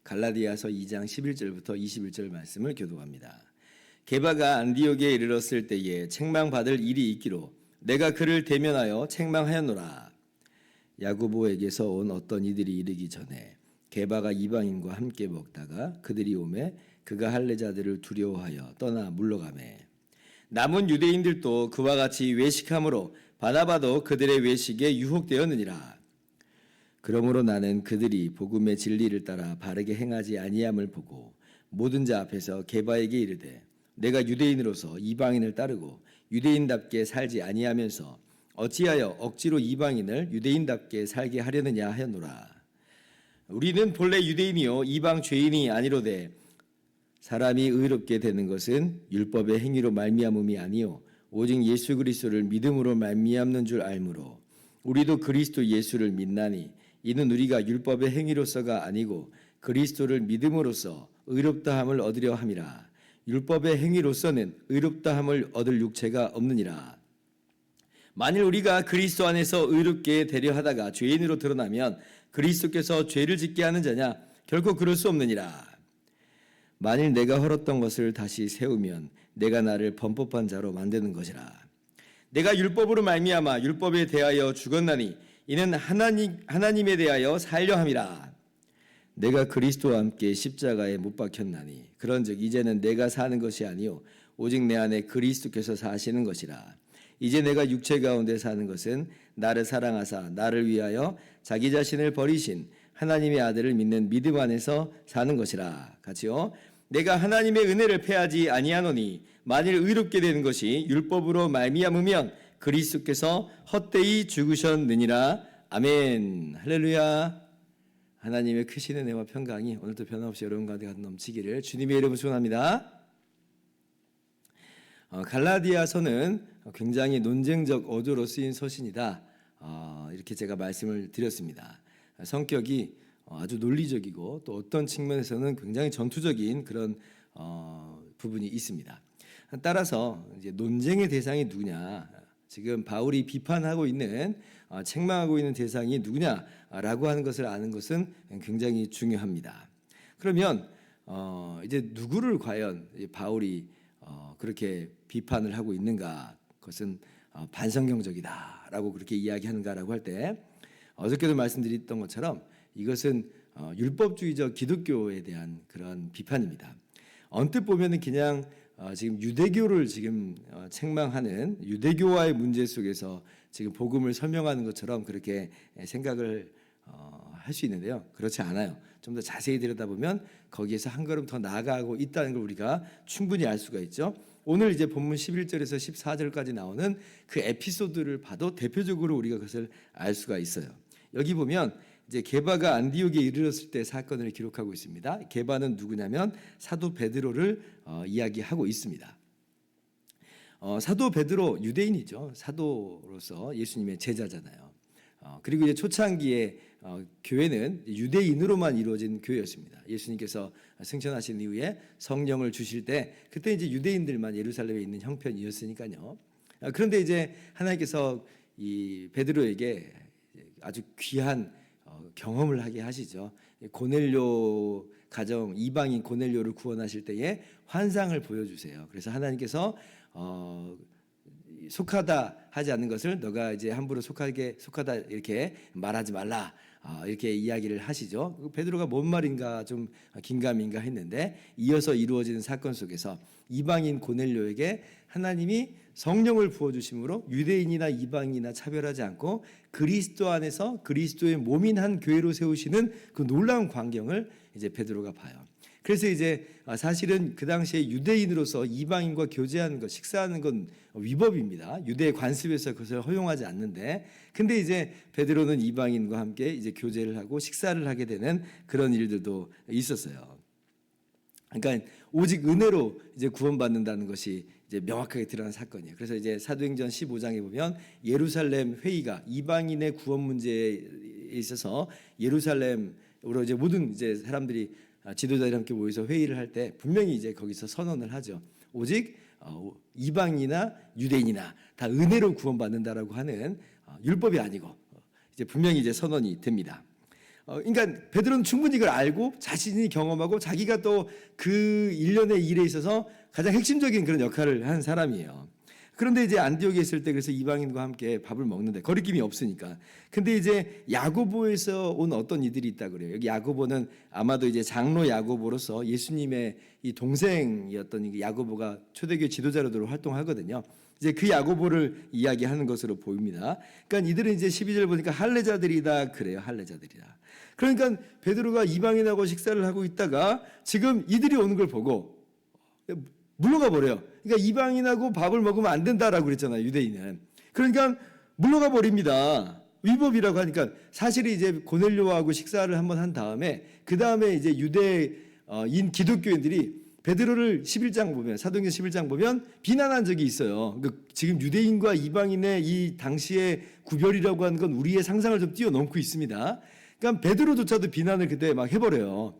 갈라디아서 2장 11절부터 21절 말씀을 교독합니다. 게바가 안디옥에 이르렀을 때에 책망받을 일이 있기로 내가 그를 대면하여 책망하였노라. 야고보에게서 온 어떤 이들이 이르기 전에 게바가 이방인과 함께 먹다가 그들이 오매 그가 할례자들을 두려워하여 떠나 물러가매 남은 유대인들도 그와 같이 외식함으로 바나바도 그들의 외식에 유혹되었느니라. 그러므로 나는 그들이 복음의 진리를 따라 바르게 행하지 아니함을 보고 모든 자 앞에서 게바에게 이르되 내가 유대인으로서 이방인을 따르고 유대인답게 살지 아니하면서 어찌하여 억지로 이방인을 유대인답게 살게 하려느냐 하였노라. 우리는 본래 유대인이요 이방 죄인이 아니로되 사람이 의롭게 되는 것은 율법의 행위로 말미암음이 아니요 오직 예수 그리스도를 믿음으로 말미암는 줄 알므로 우리도 그리스도 예수를 믿나니 이는 우리가 율법의 행위로서가 아니고 그리스도를 믿음으로써 의롭다함을 얻으려 함이라. 율법의 행위로서는 의롭다함을 얻을 육체가 없느니라. 만일 우리가 그리스도 안에서 의롭게 되려 하다가 죄인으로 드러나면 그리스도께서 죄를 짓게 하는 자냐? 결코 그럴 수 없느니라. 만일 내가 헐었던 것을 다시 세우면 내가 나를 범법한 자로 만드는 것이라. 내가 율법으로 말미암아 율법에 대하여 죽었나니 이는 하나님에 대하여 살려 함이라. 내가 그리스도와 함께 십자가에 못 박혔나니 그런즉 이제는 내가 사는 것이 아니요 오직 내 안에 그리스도께서 사시는 것이라. 이제 내가 육체 가운데 사는 것은 나를 사랑하사 나를 위하여 자기 자신을 버리신 하나님의 아들을 믿는 믿음 안에서 사는 것이라. 같이요. 내가 하나님의 은혜를 패하지 아니하노니 만일 의롭게 되는 것이 율법으로 말미암으면 그리스도께서 헛되이 죽으셨느니라. 아멘. 할렐루야. 하나님의 크신 은혜와 평강이 오늘도 변함없이 여러분 가운데 넘치기를 주님의 이름으로 축원합니다. 갈라디아서는 굉장히 논쟁적 어조로 쓰인 서신이다. 이렇게 제가 말씀을 드렸습니다. 성격이 아주 논리적이고 또 어떤 측면에서는 굉장히 전투적인 그런 부분이 있습니다. 따라서 이제 논쟁의 대상이 누구냐, 지금 바울이 비판하고 있는 책망하고 있는 대상이 누구냐라고 하는 것을 아는 것은 굉장히 중요합니다. 그러면 이제 누구를 과연 바울이 그렇게 비판을 하고 있는가, 그것은 반성경적이다라고 그렇게 이야기하는가라고 할 때 어저께도 말씀드렸던 것처럼 이것은 율법주의적 기독교에 대한 그런 비판입니다. 언뜻 보면은 그냥 지금 유대교를 지금 책망하는 유대교와의 문제 속에서 지금 복음을 설명하는 것처럼 그렇게 생각을 할 수 있는데요. 그렇지 않아요. 좀 더 자세히 들여다보면 거기에서 한 걸음 더 나아가고 있다는 걸 우리가 충분히 알 수가 있죠. 오늘 이제 본문 11절에서 14절까지 나오는 그 에피소드를 봐도 대표적으로 우리가 그것을 알 수가 있어요. 여기 보면 이제 게바가 안디옥에 이르렀을 때 사건을 기록하고 있습니다. 게바는 누구냐면 사도 베드로를 이야기하고 있습니다. 사도 베드로 유대인이죠. 사도로서 예수님의 제자잖아요. 그리고 이제 초창기에 교회는 유대인으로만 이루어진 교회였습니다. 예수님께서 승천하신 이후에 성령을 주실 때 그때 이제 유대인들만 예루살렘에 있는 형편이었으니까요. 그런데 이제 하나님께서 이 베드로에게 아주 귀한 경험을 하게 하시죠. 고넬료 가정, 이방인 고넬료를 구원하실 때에 환상을 보여주세요. 그래서 하나님께서 속하다 하지 않는 것을 너가 이제 함부로 속하다 이렇게 말하지 말라, 이렇게 이야기를 하시죠. 베드로가 뭔 말인가 좀 긴가민가 했는데 이어서 이루어지는 사건 속에서 이방인 고넬료에게 하나님이 성령을 부어주심으로 유대인이나 이방인이나 차별하지 않고 그리스도 안에서 그리스도의 몸인 한 교회로 세우시는 그 놀라운 광경을 이제 베드로가 봐요. 그래서 이제 사실은 그 당시에 유대인으로서 이방인과 교제하는 것, 식사하는 건 위법입니다. 유대 관습에서 그것을 허용하지 않는데, 근데 이제 베드로는 이방인과 함께 이제 교제를 하고 식사를 하게 되는 그런 일들도 있었어요. 그러니까 오직 은혜로 이제 구원받는다는 것이 이제 이제 명확하게 드러난 사건이에요. 그래서 이제 사도행전 15장에 보면 예루살렘 회의가 이방인의 구원 문제에 있어서 예루살렘으로 이제 모든 이제 사람들이 지도자들이 함께 모여서 회의를 할 때 분명히 이제 거기서 선언을 하죠. 오직 이방인이나 유대인이나 다 은혜로 구원받는다라고 하는 율법이 아니고 이제 분명히 이제 선언이 됩니다. 그러니까 베드로는 충분히 이걸 알고 자신이 경험하고 자기가 또 그 일련의 일에 있어서 가장 핵심적인 그런 역할을 한 사람이에요. 그런데 이제 안디옥에 있을 때 그래서 이방인과 함께 밥을 먹는데 거리낌이 없으니까. 근데 이제 야고보에서 온 어떤 이들이 있다 그래요. 여기 야고보는 아마도 이제 장로 야고보로서 예수님의 이 동생이었던 야고보가 초대교회 지도자로도 활동하거든요. 이제 그 야고보를 이야기하는 것으로 보입니다. 그러니까 이들은 이제 12절 보니까 할례자들이다 그래요. 할례자들이다. 그러니까 베드로가 이방인하고 식사를 하고 있다가 지금 이들이 오는 걸 보고 물러가 버려요. 그러니까 이방인하고 밥을 먹으면 안 된다라고 그랬잖아요. 유대인은. 그러니까 물러가 버립니다. 위법이라고 하니까 사실은 이제 고넬료하고 식사를 한번 한 다음에 그 다음에 이제 유대인 기독교인들이 베드로를 11장 보면 사도행전 11장 보면 비난한 적이 있어요. 그러니까 지금 유대인과 이방인의 이 당시의 구별이라고 하는 건 우리의 상상을 좀 뛰어넘고 있습니다. 그러니까 베드로조차도 비난을 그때 막 해버려요.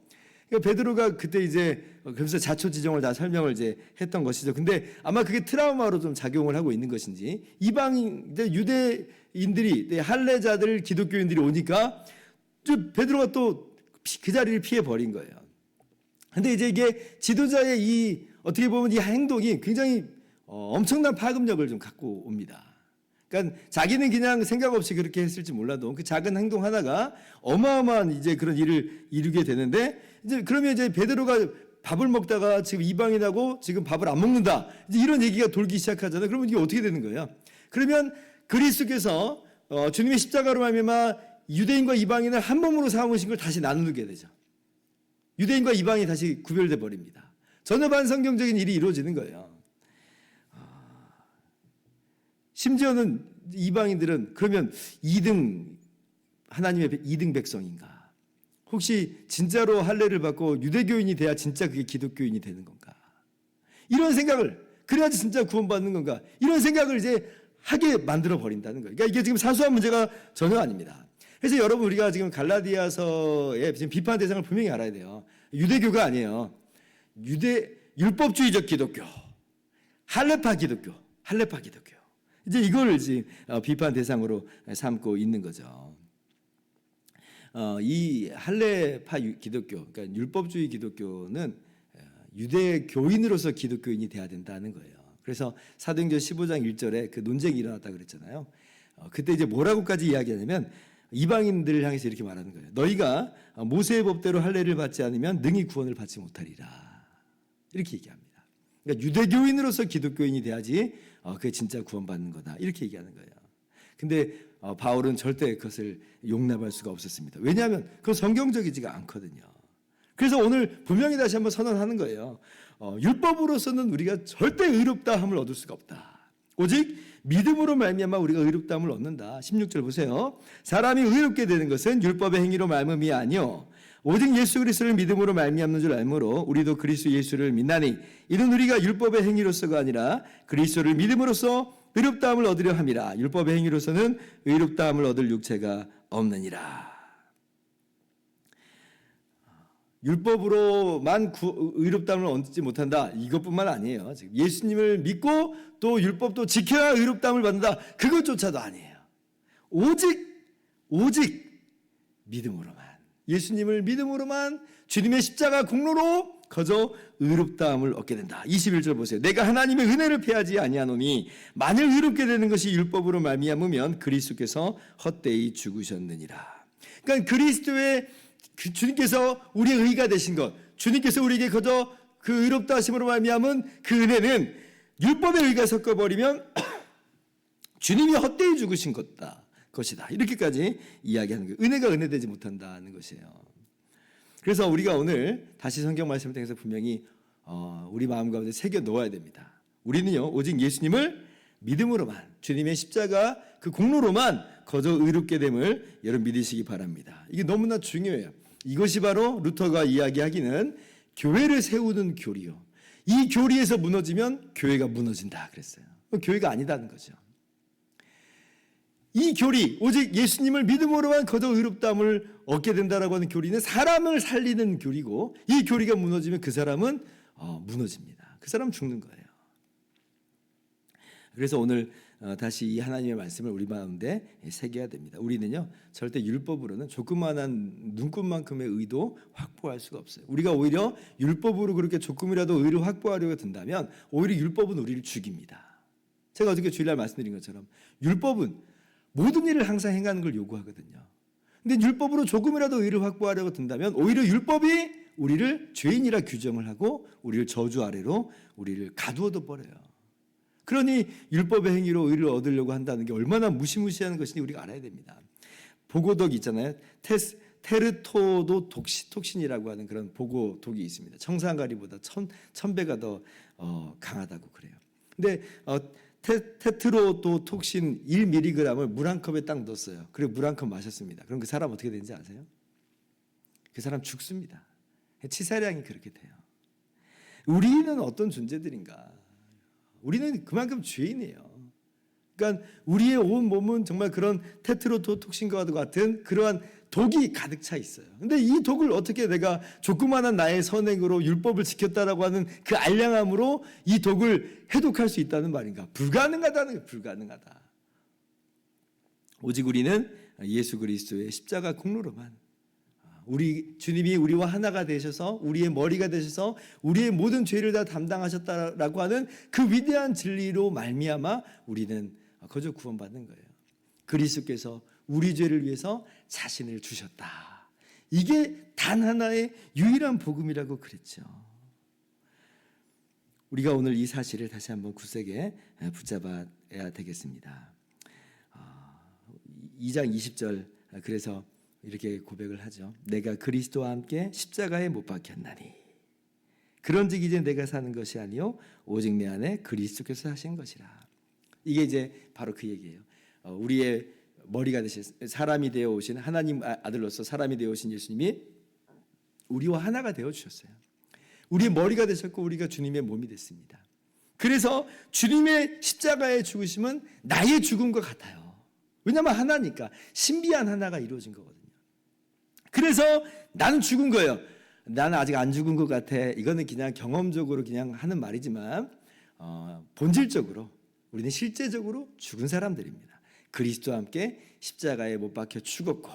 그러니까 베드로가 그때 이제 그래서 자초지종을 다 설명을 이제 했던 것이죠. 근데 아마 그게 트라우마로 좀 작용을 하고 있는 것인지 이방인 유대인들이 할례자들 기독교인들이 오니까 베드로가 또 그 자리를 피해 버린 거예요. 근데 이제 이게 지도자의 이 어떻게 보면 이 행동이 굉장히 엄청난 파급력을 좀 갖고 옵니다. 그러니까 자기는 그냥 생각 없이 그렇게 했을지 몰라도 그 작은 행동 하나가 어마어마한 이제 그런 일을 이루게 되는데 이제 그러면 이제 베드로가 밥을 먹다가 지금 이방인하고 지금 밥을 안 먹는다. 이제 이런 얘기가 돌기 시작하잖아요. 그러면 이게 어떻게 되는 거예요? 그러면 그리스도께서 주님의 십자가로 말미암아 유대인과 이방인을 한 몸으로 삼으신 걸 다시 나누게 되죠. 유대인과 이방인이 다시 구별돼 버립니다. 전혀 반성경적인 일이 이루어지는 거예요. 심지어는 이방인들은 그러면 2등 하나님의 2등 백성인가? 혹시 진짜로 할례를 받고 유대교인이 돼야 진짜 그게 기독교인이 되는 건가? 이런 생각을 그래야지 진짜 구원받는 건가? 이런 생각을 이제 하게 만들어 버린다는 거예요. 그러니까 이게 지금 사소한 문제가 전혀 아닙니다. 그래서 여러분 우리가 지금 갈라디아서의 지금 비판 대상을 분명히 알아야 돼요. 유대교가 아니에요. 율법주의적 기독교, 할례파 기독교. 이제 이걸 이제 비판 대상으로 삼고 있는 거죠. 이 할례파 기독교, 그러니까 율법주의 기독교는 유대교인으로서 기독교인이 돼야 된다는 거예요. 그래서 사도행전 15장 1절에 그 논쟁이 일어났다 그랬잖아요. 그때 이제 뭐라고까지 이야기하냐면 이방인들을 향해서 이렇게 말하는 거예요. 너희가 모세의 법대로 할례를 받지 않으면 능히 구원을 받지 못하리라. 이렇게 얘기합니다. 그러니까 유대교인으로서 기독교인이 돼야지 그게 진짜 구원받는 거다. 이렇게 얘기하는 거예요. 근데 바울은 절대 그것을 용납할 수가 없었습니다. 왜냐하면 그건 성경적이지가 않거든요. 그래서 오늘 분명히 다시 한번 선언하는 거예요. 율법으로서는 우리가 절대 의롭다함을 얻을 수가 없다. 오직 믿음으로 말미암아 우리가 의롭다함을 얻는다. 16절 보세요. 사람이 의롭게 되는 것은 율법의 행위로 말미암이 아니요 오직 예수 그리스도를 믿음으로 말미암는 줄 알므로 우리도 그리스도 예수를 믿나니 이는 우리가 율법의 행위로서가 아니라 그리스도를 믿음으로써 의롭다함을 얻으려 함이라. 율법의 행위로서는 의롭다함을 얻을 육체가 없느니라. 율법으로만 의롭다함을 얻지 못한다. 이것뿐만 아니에요. 지금 예수님을 믿고 또 율법도 지켜야 의롭다함을 받는다. 그것조차도 아니에요. 오직 믿음으로만. 예수님을 믿음으로만 주님의 십자가 공로로 거저 의롭다함을 얻게 된다. 21절 보세요. 내가 하나님의 은혜를 패하지 아니하노니 만일 의롭게 되는 것이 율법으로 말미암으면 그리스도께서 헛되이 죽으셨느니라. 그러니까 그리스도의 주님께서 우리의 의가 되신 것, 주님께서 우리에게 거저 그 의롭다 하심으로 말미암은 그 은혜는 율법의 의가 섞어버리면 주님이 헛되이 죽으신 것이다. 이렇게까지 이야기하는 거예요. 은혜가 은혜되지 못한다는 것이에요. 그래서 우리가 오늘 다시 성경 말씀을 통해서 분명히 우리 마음 가운데 새겨 놓아야 됩니다. 우리는요 오직 예수님을 믿음으로만 주님의 십자가 그 공로로만 거저 의롭게 됨을 여러분 믿으시기 바랍니다. 이게 너무나 중요해요. 이것이 바로 루터가 이야기하기는 교회를 세우는 교리요. 이 교리에서 무너지면 교회가 무너진다 그랬어요. 교회가 아니다는 거죠. 이 교리, 오직 예수님을 믿음으로만 거저 의롭다함을 얻게 된다라고 하는 교리는 사람을 살리는 교리고, 이 교리가 무너지면 그 사람은 무너집니다. 그 사람은 죽는 거예요. 그래서 오늘 다시 이 하나님의 말씀을 우리 마음에 새겨야 됩니다. 우리는요, 절대 율법으로는 조그마한 눈꽃만큼의 의도 확보할 수가 없어요. 우리가 오히려 율법으로 그렇게 조금이라도 의를 확보하려고 든다면 오히려 율법은 우리를 죽입니다. 제가 어저께 주일날 말씀드린 것처럼 율법은 모든 일을 항상 행하는 걸 요구하거든요. 근데 율법으로 조금이라도 의를 확보하려고 든다면 오히려 율법이 우리를 죄인이라 규정을 하고 우리를 저주 아래로 우리를 가두어도 버려요. 그러니 율법의 행위로 의를 얻으려고 한다는 게 얼마나 무시무시한 것인지 우리가 알아야 됩니다. 보고독 있잖아요. 테르토도 톡신이라고 하는 그런 보고독이 있습니다. 청산가리보다 1000배가 더 강하다고 그래요. 근데 테트로도 톡신 1mg을 물 한 컵에 딱 넣었어요. 그리고 물 한 컵 마셨습니다. 그럼 그 사람 어떻게 되는지 아세요? 그 사람 죽습니다. 치사량이 그렇게 돼요. 우리는 어떤 존재들인가? 우리는 그만큼 죄인이에요. 그러니까 우리의 온 몸은 정말 그런 테트로도톡신과 같은 그러한 독이 가득 차 있어요. 근데 이 독을 어떻게 내가 조그마한 나의 선행으로 율법을 지켰다라고 하는 그 알량함으로 이 독을 해독할 수 있다는 말인가? 불가능하다는 게 불가능하다. 오직 우리는 예수 그리스도의 십자가 공로로만 우리 주님이 우리와 하나가 되셔서 우리의 머리가 되셔서 우리의 모든 죄를 다 담당하셨다라고 하는 그 위대한 진리로 말미암아 우리는 거저 구원받는 거예요. 그리스도께서 우리 죄를 위해서 자신을 주셨다. 이게 단 하나의 유일한 복음이라고 그랬죠. 우리가 오늘 이 사실을 다시 한번 굳세게 붙잡아야 되겠습니다. 2장 20절 그래서 이렇게 고백을 하죠. 내가 그리스도와 함께 십자가에 못 박혔나니 그런즉 이제 내가 사는 것이 아니요 오직 내 안에 그리스도께서 하신 것이라. 이게 이제 바로 그 얘기예요. 우리의 머리가 되신 사람이 되어 오신 하나님 아들로서 사람이 되어 오신 예수님이 우리와 하나가 되어 주셨어요. 우리의 머리가 되셨고 우리가 주님의 몸이 됐습니다. 그래서 주님의 십자가의 죽으심은 나의 죽음과 같아요. 왜냐하면 하나니까 신비한 하나가 이루어진 거거든요. 그래서 나는 죽은 거예요. 나는 아직 안 죽은 것 같아. 이거는 그냥 경험적으로 그냥 하는 말이지만 본질적으로 우리는 실제적으로 죽은 사람들입니다. 그리스도와 함께 십자가에 못 박혀 죽었고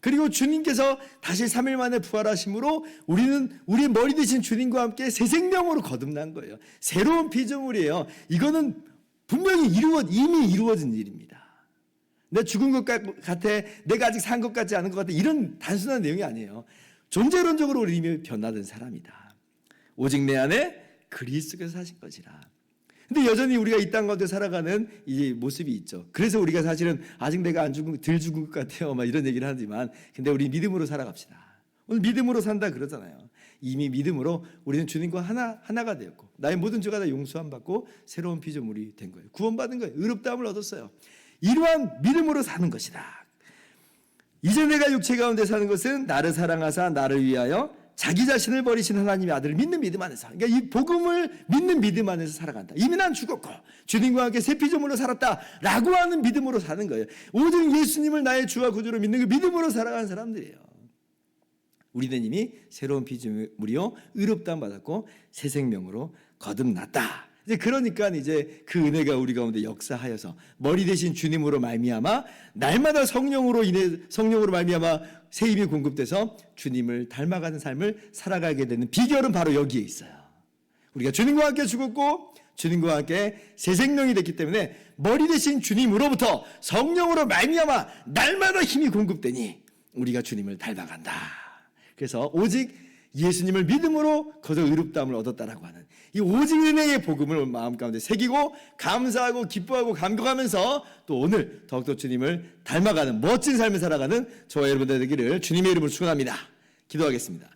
그리고 주님께서 다시 3일 만에 부활하심으로 우리는 우리 머리 되신 주님과 함께 새 생명으로 거듭난 거예요. 새로운 피조물이에요. 이거는 분명히 이미 이루어진 일입니다. 내 죽은 것 같아, 내가 아직 산 것 같지 않은 것 같아, 이런 단순한 내용이 아니에요. 존재론적으로 우리 이미 변화된 사람이다. 오직 내 안에 그리스도께서 사신 것이라. 근데 여전히 우리가 이 땅 가운데 살아가는 이 모습이 있죠. 그래서 우리가 사실은 아직 내가 덜 죽은 것 같아요, 막 이런 얘기를 하지만, 근데 우리 믿음으로 살아갑시다. 오늘 믿음으로 산다 그러잖아요. 이미 믿음으로 우리는 주님과 하나가 되었고, 나의 모든 죄가 다 용서함 받고 새로운 피조물이 된 거예요. 구원받은 거예요. 의롭다함을 얻었어요. 이러한 믿음으로 사는 것이다. 이제 내가 육체 가운데 사는 것은 나를 사랑하사 나를 위하여 자기 자신을 버리신 하나님의 아들을 믿는 믿음 안에서, 그러니까 이 복음을 믿는 믿음 안에서 살아간다. 이미 난 죽었고 주님과 함께 새 피조물로 살았다라고 하는 믿음으로 사는 거예요. 오직 예수님을 나의 주와 구주로 믿는 그 믿음으로 살아가는 사람들이에요. 우리는 이미 새로운 피조물이요 의롭다함 받았고 새 생명으로 거듭났다. 이제 그러니까 이제 그 은혜가 우리 가운데 역사하여서 머리 대신 주님으로 말미암아 날마다 성령으로 말미암아 새 힘이 공급돼서 주님을 닮아가는 삶을 살아가게 되는 비결은 바로 여기에 있어요. 우리가 주님과 함께 죽었고 주님과 함께 새 생명이 됐기 때문에 머리 대신 주님으로부터 성령으로 말미암아 날마다 힘이 공급되니 우리가 주님을 닮아간다. 그래서 오직 예수님을 믿음으로 거저 의롭다함을 얻었다라고 하는 이 오직 은혜의 복음을 마음 가운데 새기고 감사하고 기뻐하고 감격하면서 또 오늘 더욱더 주님을 닮아가는 멋진 삶을 살아가는 저와 여러분들 되기를 주님의 이름으로 축원합니다. 기도하겠습니다.